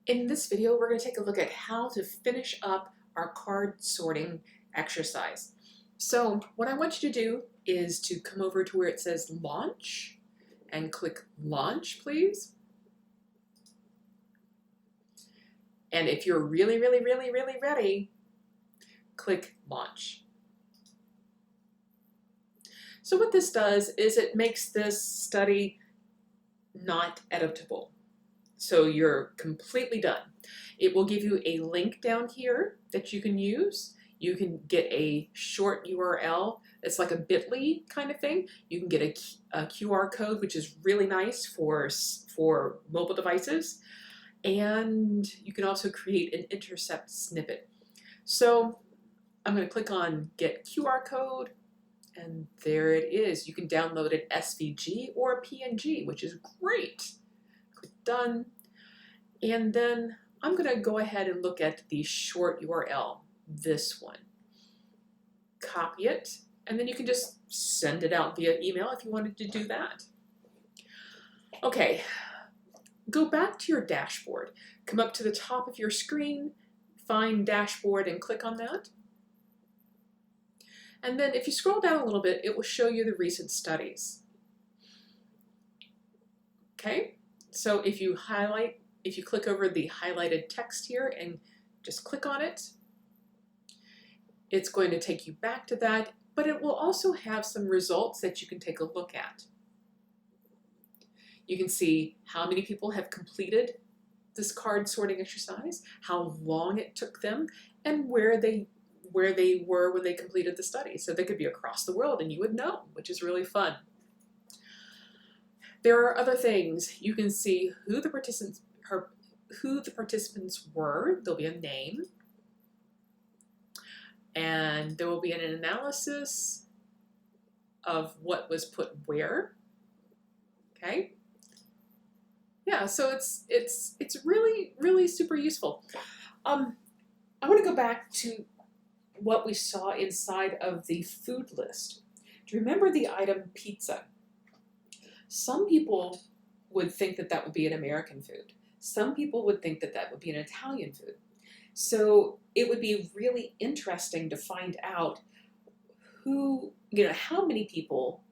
In this video, we're going to take a look at how to finish up our card sorting exercise. So what I want you to do is to come over to where it says Launch and click Launch, please. And if you're really ready, click Launch. So what this does is it makes this study not editable. So you're completely done. It will give you a link down here that you can use. You can get a short URL. It's like a bit.ly kind of thing. You can get a QR code, which is really nice for mobile devices. And you can also create an intercept snippet. So I'm going to click on Get QR Code, and there it is. You can download an SVG or a PNG, which is great. Click Done. And then I'm going to go ahead and look at the short URL, this one. Copy it, and then you can just send it out via email if you wanted to do that. Okay, go back to your dashboard. Come up to the top of your screen, find Dashboard, and click on that. And then if you scroll down a little bit, it will show you the recent studies. Okay, so if you click over the highlighted text here and just click on it, it's going to take you back to that, but it will also have some results that you can take a look at. You can see how many people have completed this card sorting exercise, how long it took them, and where they were when they completed the study. So they could be across the world and you would know, which is really fun. There are other things. You can see who the participants were. There'll be a name. And there will be an analysis of what was put where. Okay? Yeah, so it's really super useful. I want to go back to what we saw inside of the food list. Do you remember the item pizza? Some people would think that that would be an American food. Some people would think that that would be an Italian food. So it would be really interesting to find out how many people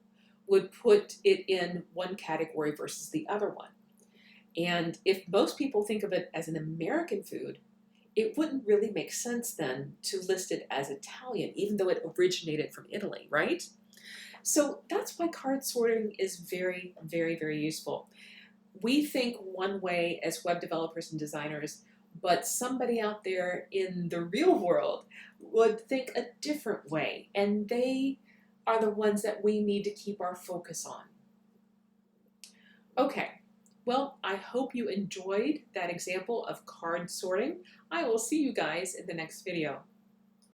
would put it in one category versus the other one. And if most people think of it as an American food, it wouldn't really make sense then to list it as Italian, even though it originated from Italy, right? So that's why card sorting is very useful. We think one way as web developers and designers, but somebody out there in the real world would think a different way, and they are the ones that we need to keep our focus on. Okay, well, I hope you enjoyed that example of card sorting. I will see you guys in the next video.